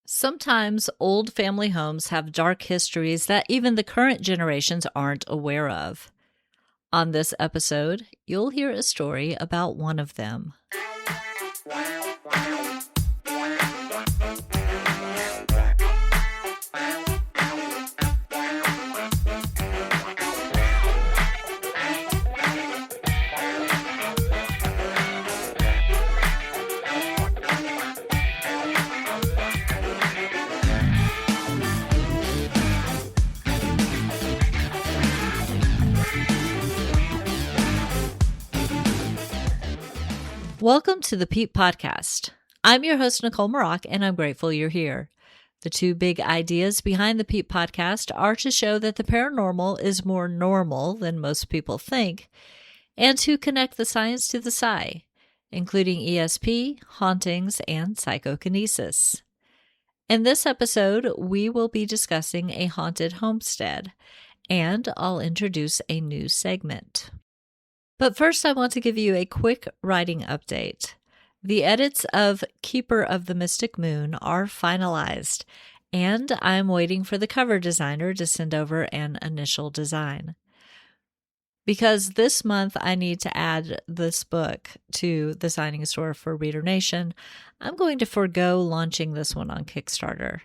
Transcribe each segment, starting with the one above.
Sometimes old family homes have dark histories that even the current generations aren't aware of. On this episode, you'll hear a story about one of them. Welcome to the Peep Podcast. I'm your host, Nicolle, and I'm grateful you're here. The two big ideas behind the Peep Podcast are to show that the paranormal is more normal than most people think, and to connect the science to the sci, including ESP, hauntings, and psychokinesis. In this episode, we will be discussing a haunted homestead, and I'll introduce a new segment. But first, I want to give you a quick writing update. The edits of Keeper of the Mystic Moon are finalized, and I'm waiting for the cover designer to send over an initial design. Because this month I need to add this book to the signing store for Reader Nation, I'm going to forego launching this one on Kickstarter.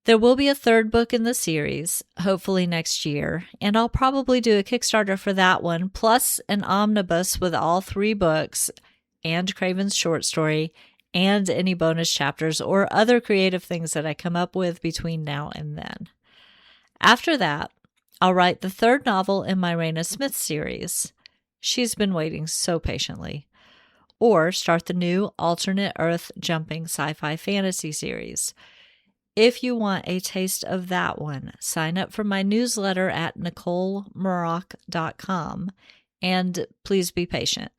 There will be a third book in the series, hopefully next year, and I'll probably do a Kickstarter for that one, plus an omnibus with all 3 books and Craven's short story and any bonus chapters or other creative things that I come up with between now and then. After that, I'll write the 3rd novel in my Raina Smith series. She's been waiting so patiently. Or start the new alternate Earth jumping sci-fi fantasy series. If you want a taste of that one, sign up for my newsletter at NicolleMaroc.com, and please be patient.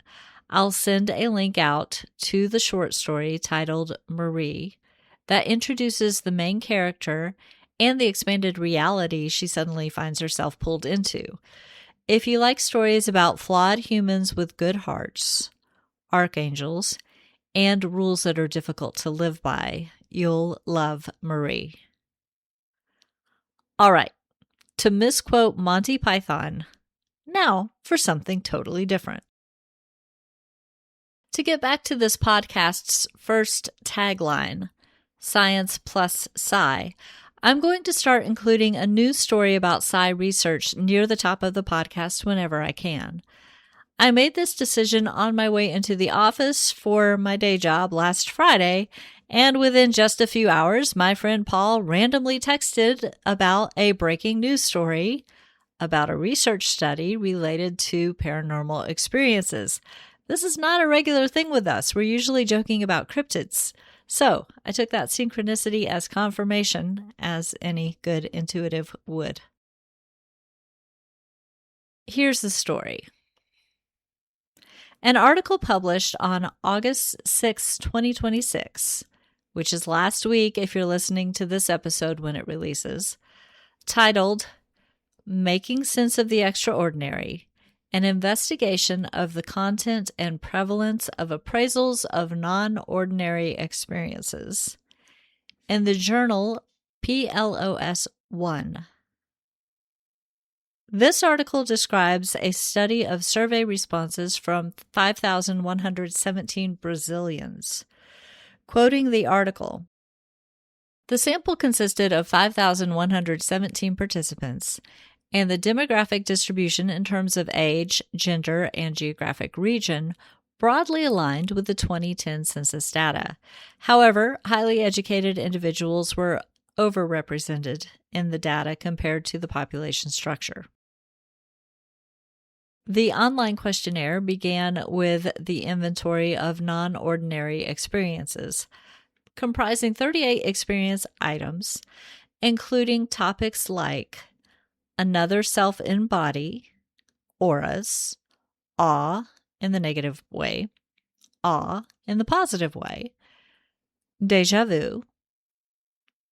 I'll send a link out to the short story titled Marie that introduces the main character and the expanded reality she suddenly finds herself pulled into. If you like stories about flawed humans with good hearts, archangels, and rules that are difficult to live by, you'll love Marie. All right, to misquote Monty Python, now for something totally different. To get back to this podcast's first tagline, Science plus Sci, I'm going to start including a new story about sci research near the top of the podcast whenever I can. I made this decision on my way into the office for my day job last Friday, and within just a few hours, my friend Paul randomly texted about a breaking news story about a research study related to paranormal experiences. This is not a regular thing with us. We're usually joking about cryptids. So I took that synchronicity as confirmation, as any good intuitive would. Here's the story. An article published on August 6, 2026, which is last week if you're listening to this episode when it releases, titled Making Sense of the Extraordinary, an investigation of the content and prevalence of appraisals of non-ordinary experiences, in the journal PLOS 1. This article describes a study of survey responses from 5,117 Brazilians. Quoting the article, the sample consisted of 5,117 participants, and the demographic distribution in terms of age, gender, and geographic region broadly aligned with the 2010 census data. However, highly educated individuals were overrepresented in the data compared to the population structure. The online questionnaire began with the inventory of non-ordinary experiences, comprising 38 experience items, including topics like another self in body, auras, awe in the negative way, awe in the positive way, déjà vu,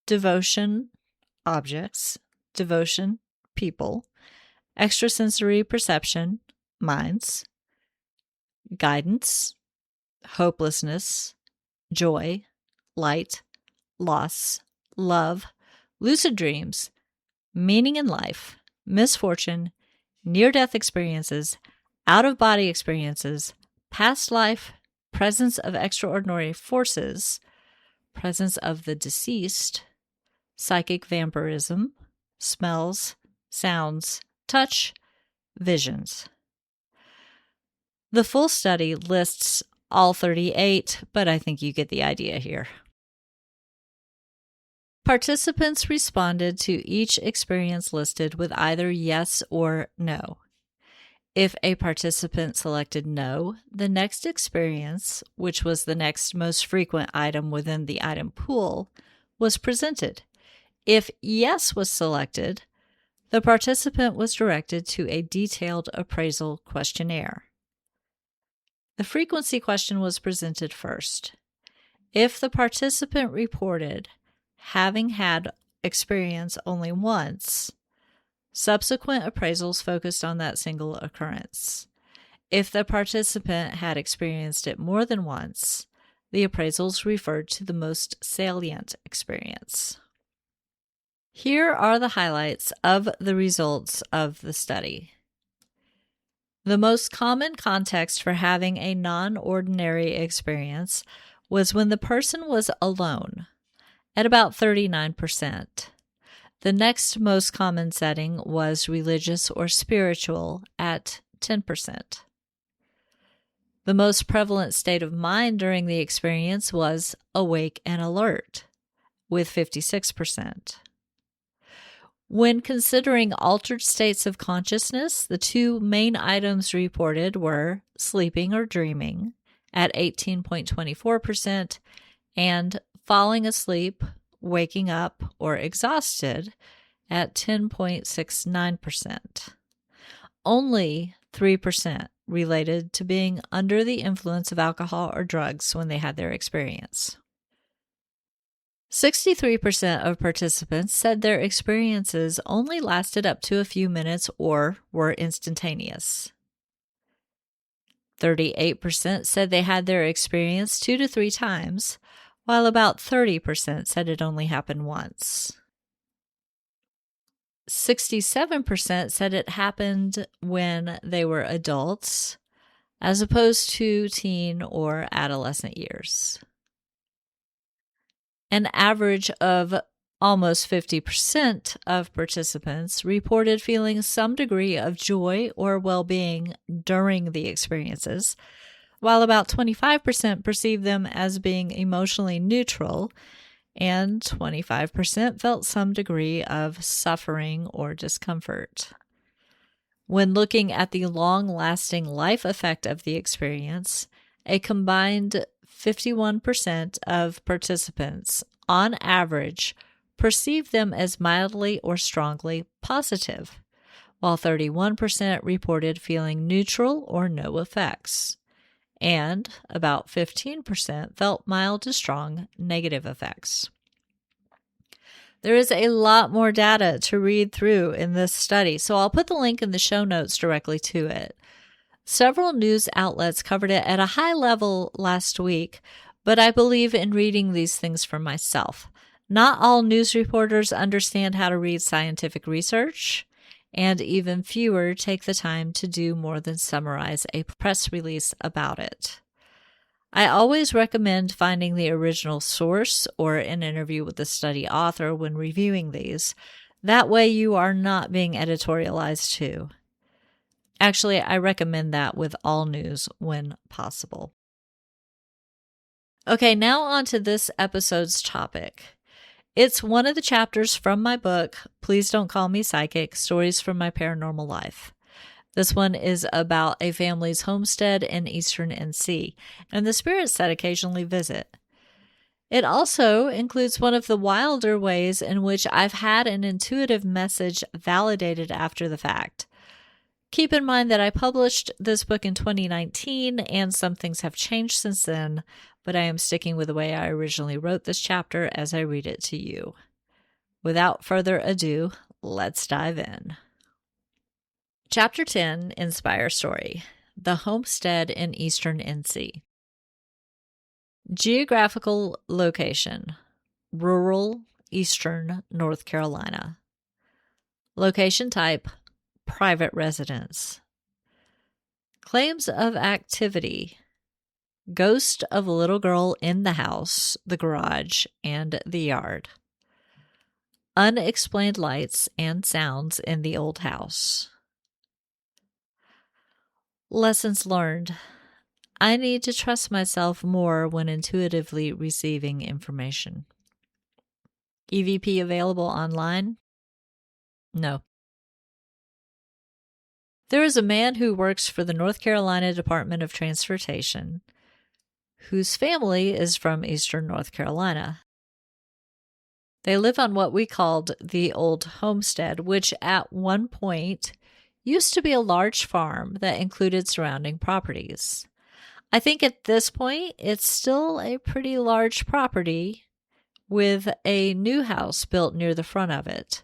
devotion, objects, devotion, people, extrasensory perception, minds, guidance, hopelessness, joy, light, loss, love, lucid dreams, meaning in life, misfortune, near-death experiences, out-of-body experiences, past life, presence of extraordinary forces, presence of the deceased, psychic vampirism, smells, sounds, touch, visions. The full study lists all 38, but I think you get the idea here. Participants responded to each experience listed with either yes or no. If a participant selected no, the next experience, which was the next most frequent item within the item pool, was presented. If yes was selected, the participant was directed to a detailed appraisal questionnaire. The frequency question was presented first. If the participant reported having had experience only once, subsequent appraisals focused on that single occurrence. If the participant had experienced it more than once, the appraisals referred to the most salient experience. Here are the highlights of the results of the study. The most common context for having a non-ordinary experience was when the person was alone, at about 39%. The next most common setting was religious or spiritual at 10%. The most prevalent state of mind during the experience was awake and alert, with 56%. When considering altered states of consciousness, the two main items reported were sleeping or dreaming at 18.24% and falling asleep, waking up, or exhausted at 10.69%. Only 3% related to being under the influence of alcohol or drugs when they had their experience. 63% of participants said their experiences only lasted up to a few minutes or were instantaneous. 38% said they had their experience 2 to 3 times, while about 30% said it only happened once. 67% said it happened when they were adults, as opposed to teen or adolescent years. An average of almost 50% of participants reported feeling some degree of joy or well-being during the experiences, while about 25% perceived them as being emotionally neutral, and 25% felt some degree of suffering or discomfort. When looking at the long-lasting life effect of the experience, a combined 51% of participants, on average, perceived them as mildly or strongly positive, while 31% reported feeling neutral or no effects, and about 15% felt mild to strong negative effects. There is a lot more data to read through in this study, so I'll put the link in the show notes directly to it. Several news outlets covered it at a high level last week, but I believe in reading these things for myself. Not all news reporters understand how to read scientific research, and even fewer take the time to do more than summarize a press release about it. I always recommend finding the original source or an interview with the study author when reviewing these. That way you are not being editorialized too. Actually, I recommend that with all news when possible. Okay, now on to this episode's topic. It's one of the chapters from my book, Please Don't Call Me Psychic, Stories from My Paranormal Life. This one is about a family's homestead in eastern NC, and the spirits that occasionally visit. It also includes one of the wilder ways in which I've had an intuitive message validated after the fact. Keep in mind that I published this book in 2019, and some things have changed since then, but I am sticking with the way I originally wrote this chapter as I read it to you. Without further ado, let's dive in. Chapter 10, Inspire Story, The Homestead in Eastern NC. Geographical location. rural, eastern North Carolina. Location type, private residence. Claims of activity. Ghost of a little girl in the house, the garage, and the yard. Unexplained lights and sounds in the old house. Lessons learned. I need to trust myself more when intuitively receiving information. EVP available online? No. There is a man who works for the North Carolina Department of Transportation whose family is from eastern North Carolina. They live on what we called the old Homestead, which at one point used to be a large farm that included surrounding properties. I think at this point it's still a pretty large property with a new house built near the front of it.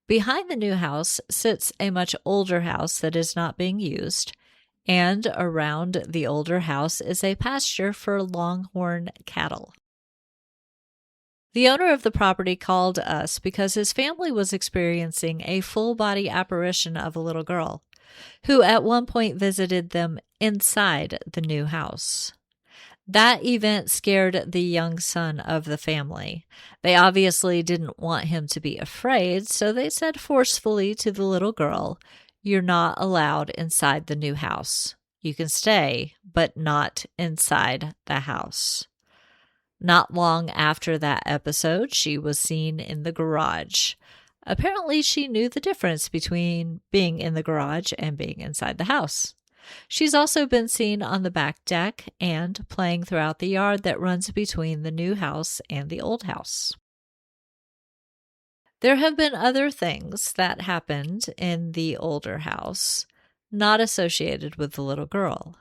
Behind the new house sits a much older house that is not being used, and around the older house is a pasture for longhorn cattle. The owner of the property called us because his family was experiencing a full-body apparition of a little girl, who at one point visited them inside the new house. That event scared the young son of the family. They obviously didn't want him to be afraid, so they said forcefully to the little girl, "You're not allowed inside the new house. You can stay, but not inside the house." Not long after that episode, she was seen in the garage. Apparently, she knew the difference between being in the garage and being inside the house. She's also been seen on the back deck and playing throughout the yard that runs between the new house and the old house. There have been other things that happened in the older house, not associated with the little girl.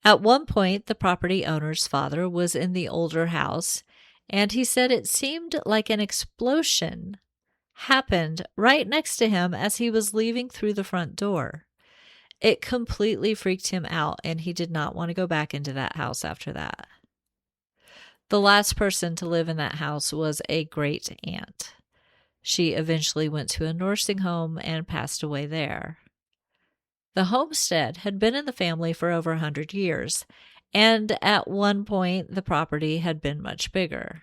At one point, the property owner's father was in the older house, and he said it seemed like an explosion happened right next to him as he was leaving through the front door. It completely freaked him out, and he did not want to go back into that house after that. The last person to live in that house was a great aunt. She eventually went to a nursing home and passed away there. The homestead had been in the family for over 100 years, and at one point the property had been much bigger.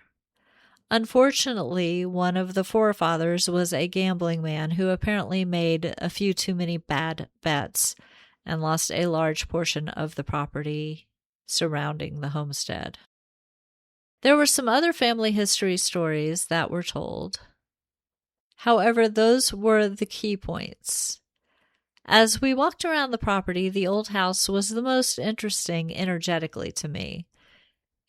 Unfortunately, one of the forefathers was a gambling man who apparently made a few too many bad bets and lost a large portion of the property surrounding the homestead. There were some other family history stories that were told. However, those were the key points. As we walked around the property, the old house was the most interesting energetically to me.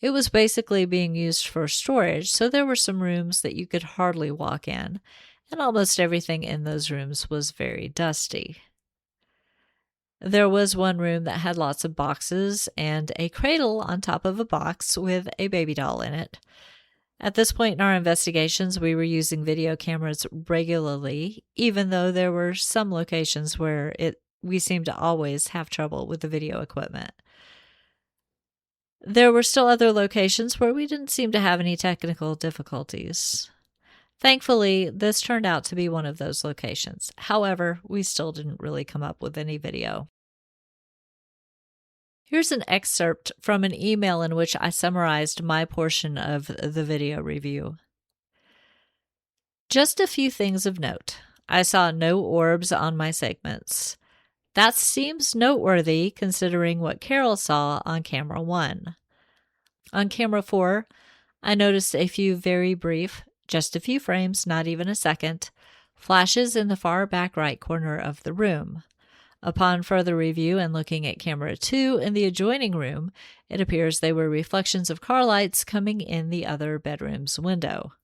It was basically being used for storage, so there were some rooms that you could hardly walk in, and almost everything in those rooms was very dusty. There was one room that had lots of boxes and a cradle on top of a box with a baby doll in it. At this point in our investigations, we were using video cameras regularly, even though there were some locations where we seemed to always have trouble with the video equipment. There were still other locations where we didn't seem to have any technical difficulties. Thankfully, this turned out to be one of those locations. However, we still didn't really come up with any video. Here's an excerpt from an email in which I summarized my portion of the video review. Just a few things of note. I saw no orbs on my segments. That seems noteworthy considering what Carol saw on camera 1. On camera 4, I noticed a few very brief, just a few frames, not even a second, flashes in the far back right corner of the room. Upon further review and looking at camera 2 in the adjoining room, it appears they were reflections of car lights coming in the other bedroom's window.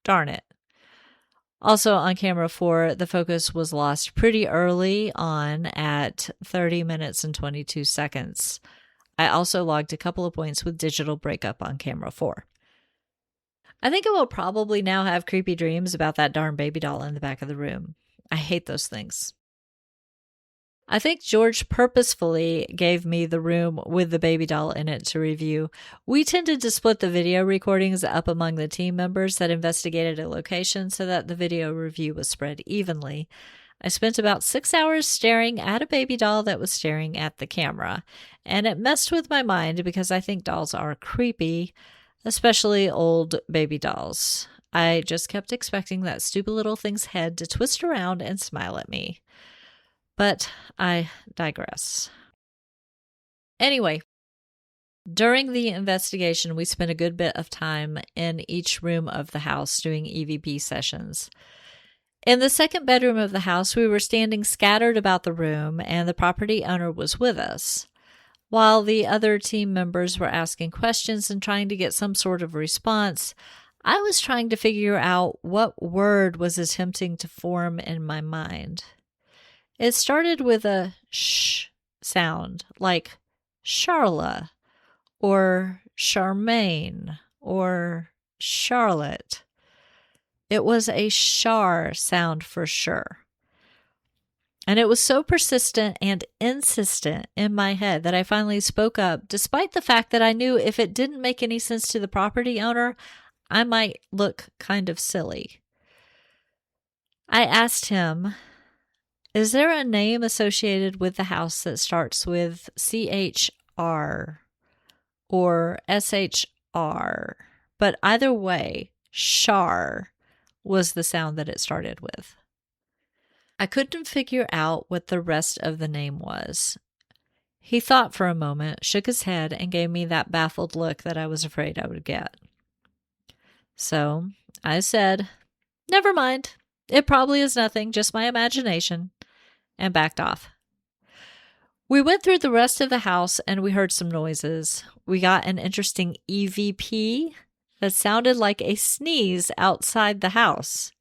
Darn it. Also on camera 4, the focus was lost pretty early on at 30 minutes and 22 seconds. I also logged a couple of points with digital breakup on camera 4. I think I will probably now have creepy dreams about that darn baby doll in the back of the room. I hate those things. I think George purposefully gave me the room with the baby doll in it to review. We tended to split the video recordings up among the team members that investigated a location so that the video review was spread evenly. I spent about 6 hours staring at a baby doll that was staring at the camera, and it messed with my mind because I think dolls are creepy, especially old baby dolls. I just kept expecting that stupid little thing's head to twist around and smile at me. But I digress. Anyway, during the investigation, we spent a good bit of time in each room of the house doing EVP sessions. In the second bedroom of the house, we were standing scattered about the room, and the property owner was with us. While the other team members were asking questions and trying to get some sort of response, I was trying to figure out what word was attempting to form in my mind. It started with a sh sound, like Charla, or Charmaine, or Charlotte. It was a char sound for sure. And it was so persistent and insistent in my head that I finally spoke up, despite the fact that I knew if it didn't make any sense to the property owner, I might look kind of silly. I asked him, "Is there a name associated with the house that starts with CHR or SHR? But either way, char was the sound that it started with." I couldn't figure out what the rest of the name was. He thought for a moment, shook his head, and gave me that baffled look that I was afraid I would get. So I said, "Never mind. It probably is nothing, just my imagination," and backed off. We went through the rest of the house and we heard some noises. We got an interesting EVP that sounded like a sneeze outside the house.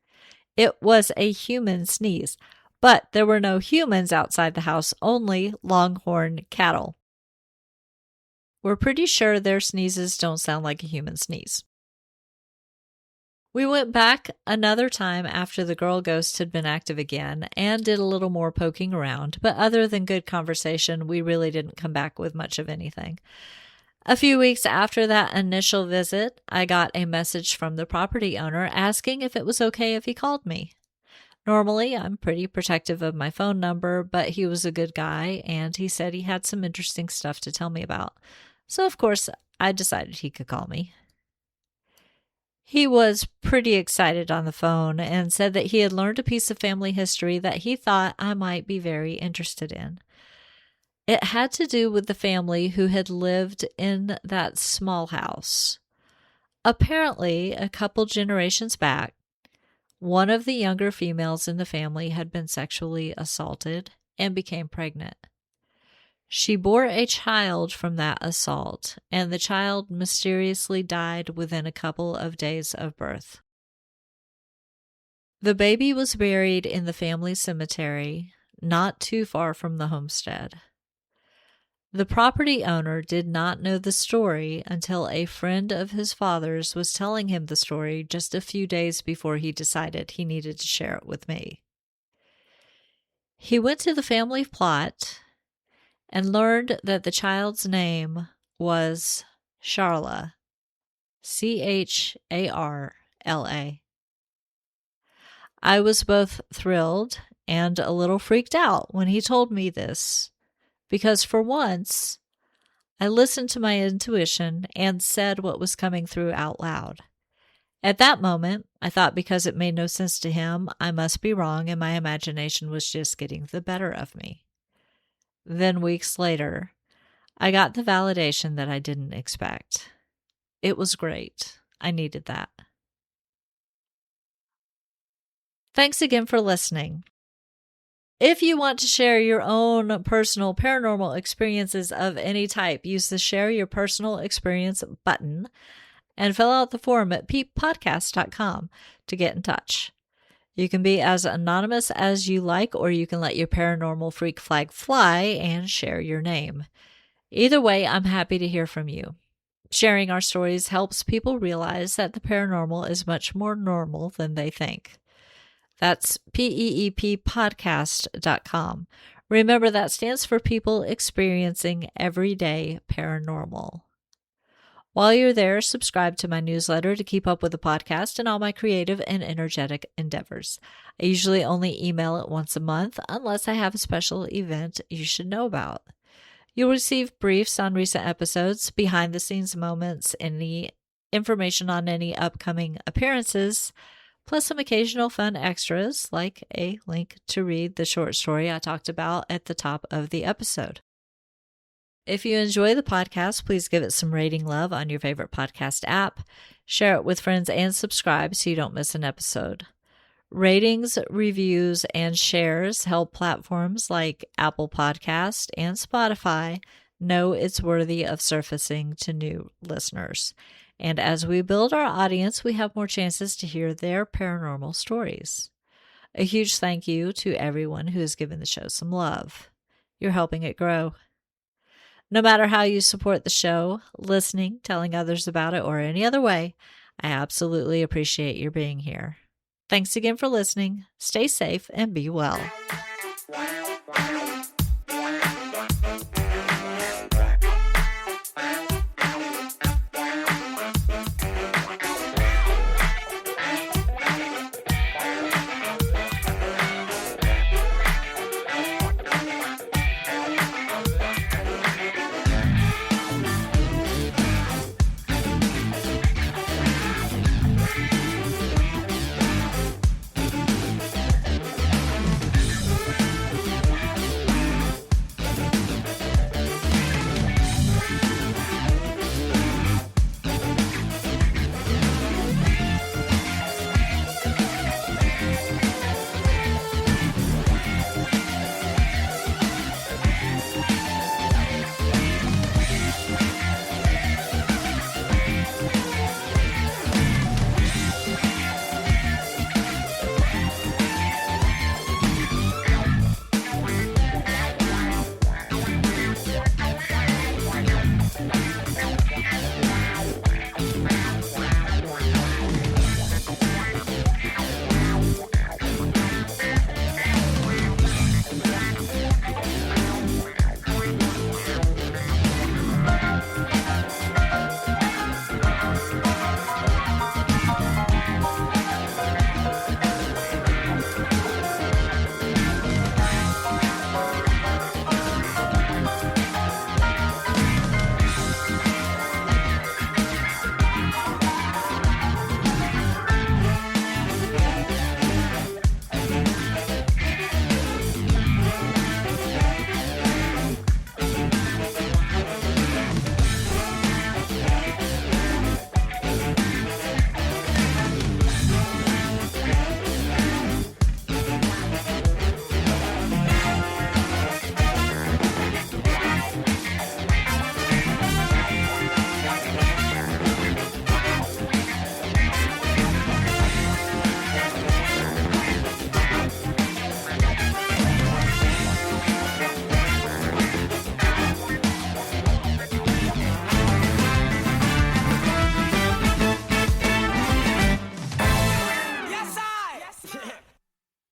It was a human sneeze, but there were no humans outside the house, only longhorn cattle. We're pretty sure their sneezes don't sound like a human sneeze. We went back another time after the girl ghost had been active again and did a little more poking around, but other than good conversation, we really didn't come back with much of anything. A few weeks after that initial visit, I got a message from the property owner asking if it was okay if he called me. Normally, I'm pretty protective of my phone number, but he was a good guy and he said he had some interesting stuff to tell me about. So, of course, I decided he could call me. He was pretty excited on the phone and said that he had learned a piece of family history that he thought I might be very interested in. It had to do with the family who had lived in that small house. Apparently, a couple generations back, one of the younger females in the family had been sexually assaulted and became pregnant. She bore a child from that assault, and the child mysteriously died within a couple of days of birth. The baby was buried in the family cemetery, not too far from the homestead. The property owner did not know the story until a friend of his father's was telling him the story just a few days before he decided he needed to share it with me. He went to the family plot and learned that the child's name was Charla, Charla. I was both thrilled and a little freaked out when he told me this, because for once, I listened to my intuition and said what was coming through out loud. At that moment, I thought because it made no sense to him, I must be wrong and my imagination was just getting the better of me. Then weeks later, I got the validation that I didn't expect. It was great. I needed that. Thanks again for listening. If you want to share your own personal paranormal experiences of any type, use the Share Your Personal Experience button and fill out the form at peeppodcast.com to get in touch. You can be as anonymous as you like, or you can let your paranormal freak flag fly and share your name. Either way, I'm happy to hear from you. Sharing our stories helps people realize that the paranormal is much more normal than they think. That's peeppodcast.com. Remember, that stands for people experiencing everyday paranormal. While you're there, subscribe to my newsletter to keep up with the podcast and all my creative and energetic endeavors. I usually only email it once a month unless I have a special event you should know about. You'll receive briefs on recent episodes, behind the scenes moments, any information on any upcoming appearances, plus some occasional fun extras like a link to read the short story I talked about at the top of the episode. If you enjoy the podcast, please give it some rating love on your favorite podcast app. Share it with friends and subscribe so you don't miss an episode. Ratings, reviews, and shares help platforms like Apple Podcast and Spotify know it's worthy of surfacing to new listeners. And as we build our audience, we have more chances to hear their paranormal stories. A huge thank you to everyone who has given the show some love. You're helping it grow. No matter how you support the show, listening, telling others about it, or any other way, I absolutely appreciate your being here. Thanks again for listening. Stay safe and be well.